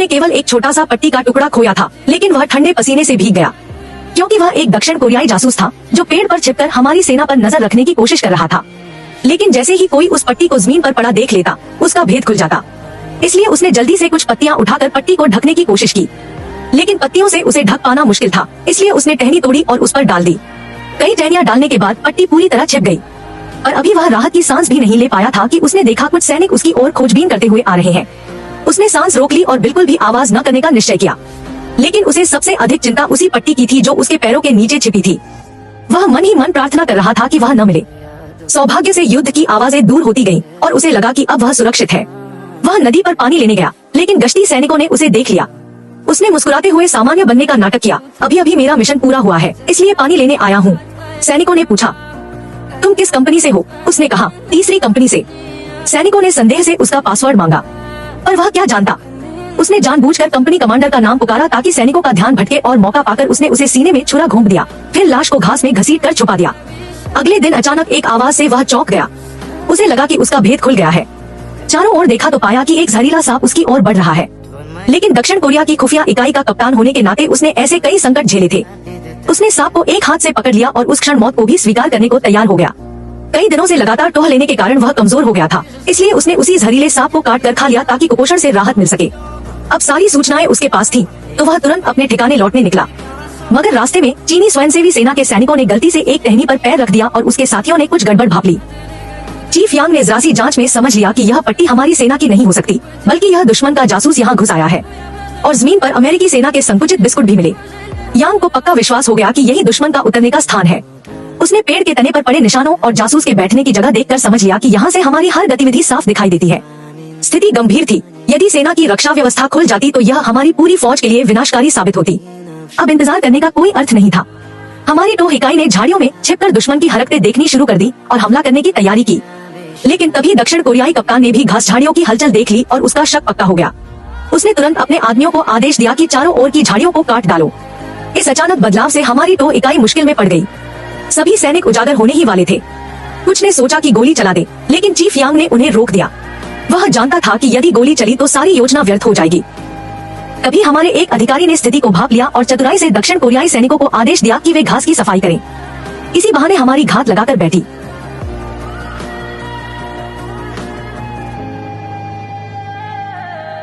ने केवल एक छोटा सा पट्टी का टुकड़ा खोया था, लेकिन वह ठंडे पसीने से भीग गया, क्योंकि वह एक दक्षिण कोरियाई जासूस था जो पेड़ पर छिपकर हमारी सेना पर नजर रखने की कोशिश कर रहा था। लेकिन जैसे ही कोई उस पट्टी को जमीन पर पड़ा देख लेता, उसका भेद खुल जाता। इसलिए उसने जल्दी से कुछ पत्तियां उठाकर पट्टी को ढकने की कोशिश की, लेकिन पत्तियों से उसे ढक पाना मुश्किल था। इसलिए उसने टहनी तोड़ी और उस पर डाल दी। कई टहनियां डालने के बाद पट्टी पूरी तरह छिप गई, और अभी वह राहत की सांस भी नहीं ले पाया था कि उसने देखा कुछ सैनिक उसकी ओर खोजबीन करते हुए आ रहे हैं। उसने सांस रोक ली और बिल्कुल भी आवाज न करने का निश्चय किया, लेकिन उसे सबसे अधिक चिंता उसी पट्टी की थी जो उसके पैरों के नीचे छिपी थी। वह मन ही मन प्रार्थना कर रहा था कि वह न मिले। सौभाग्य से युद्ध की आवाजें दूर होती गईं और उसे लगा कि अब वह सुरक्षित है। वह नदी पर पानी लेने गया, लेकिन गश्ती सैनिकों ने उसे देख लिया। उसने मुस्कुराते हुए सामान्य बनने का नाटक किया। अभी अभी मेरा मिशन पूरा हुआ है, इसलिए पानी लेने आया हूँ। सैनिकों ने पूछा, तुम किस कंपनी से हो? उसने कहा, तीसरी कंपनी से। सैनिकों ने संदेह से उसका पासवर्ड मांगा, पर वह क्या जानता। उसने जानबूझकर कंपनी कमांडर का नाम पुकारा ताकि सैनिकों का ध्यान भटके, और मौका पाकर उसने उसे सीने में छुरा घोंप दिया, फिर लाश को घास में घसीट कर छुपा दिया। अगले दिन अचानक एक आवाज से वह चौंक गया। उसे लगा कि उसका भेद खुल गया है। चारों ओर देखा तो पाया कि एक जहरीला सांप उसकी ओर बढ़ रहा है। लेकिन दक्षिण कोरिया की खुफिया इकाई का कप्तान होने के नाते उसने ऐसे कई संकट झेले थे। उसने सांप को एक हाथ से पकड़ लिया और उस क्षण मौत को भी स्वीकार करने को तैयार हो गया। कई दिनों से लगातार टोह लेने के कारण वह कमजोर हो गया था, इसलिए उसने उसी जहरीले सांप को काट कर खा लिया ताकि कुपोषण से राहत मिल सके। अब सारी सूचनाएं उसके पास थी, तो वह तुरंत अपने ठिकाने लौटने निकला। मगर रास्ते में चीनी स्वयंसेवी सेना के सैनिकों ने गलती से एक टहनी पर पैर रख दिया और उसके साथियों ने कुछ गड़बड़ भाप ली। चीफ यांग ने जरा सी जांच में समझ लिया कि यह पट्टी हमारी सेना की नहीं हो सकती, बल्कि यह दुश्मन का जासूस यहाँ घुस आया है। और जमीन पर अमेरिकी सेना के संकुचित बिस्कुट भी मिले। यांग को पक्का विश्वास हो गया कि यही दुश्मन का उतरने का स्थान है। उसने पेड़ के तने पर पड़े निशानों और जासूस के बैठने की जगह देखकर समझ लिया कि यहाँ से हमारी हर गतिविधि साफ दिखाई देती है। स्थिति गंभीर थी। यदि सेना की रक्षा व्यवस्था खुल जाती तो यह हमारी पूरी फौज के लिए विनाशकारी साबित होती। अब इंतजार करने का कोई अर्थ नहीं था। हमारी टोह इकाई ने झाड़ियों में छिपकर दुश्मन की हरकतें देखनी शुरू कर दी और हमला करने की तैयारी की। लेकिन तभी दक्षिण कोरियाई कप्तान ने भी घास झाड़ियों की हलचल देख ली और उसका शक पक्का हो गया। उसने तुरंत अपने आदमियों को आदेश दिया कि चारों ओर की झाड़ियों को काट डालो। इस अचानक बदलाव से हमारी टोह इकाई मुश्किल में पड़ गई। सभी सैनिक उजागर होने ही वाले थे। कुछ ने सोचा कि गोली चला दे, लेकिन चीफ यांग ने उन्हें रोक दिया। वह जानता था कि यदि गोली चली तो सारी योजना व्यर्थ हो जाएगी। तभी हमारे एक अधिकारी ने स्थिति को भांप लिया और चतुराई से दक्षिण कोरियाई सैनिकों को आदेश दिया कि वे घास की सफाई करें। इसी बहाने हमारी घात लगाकर बैठी।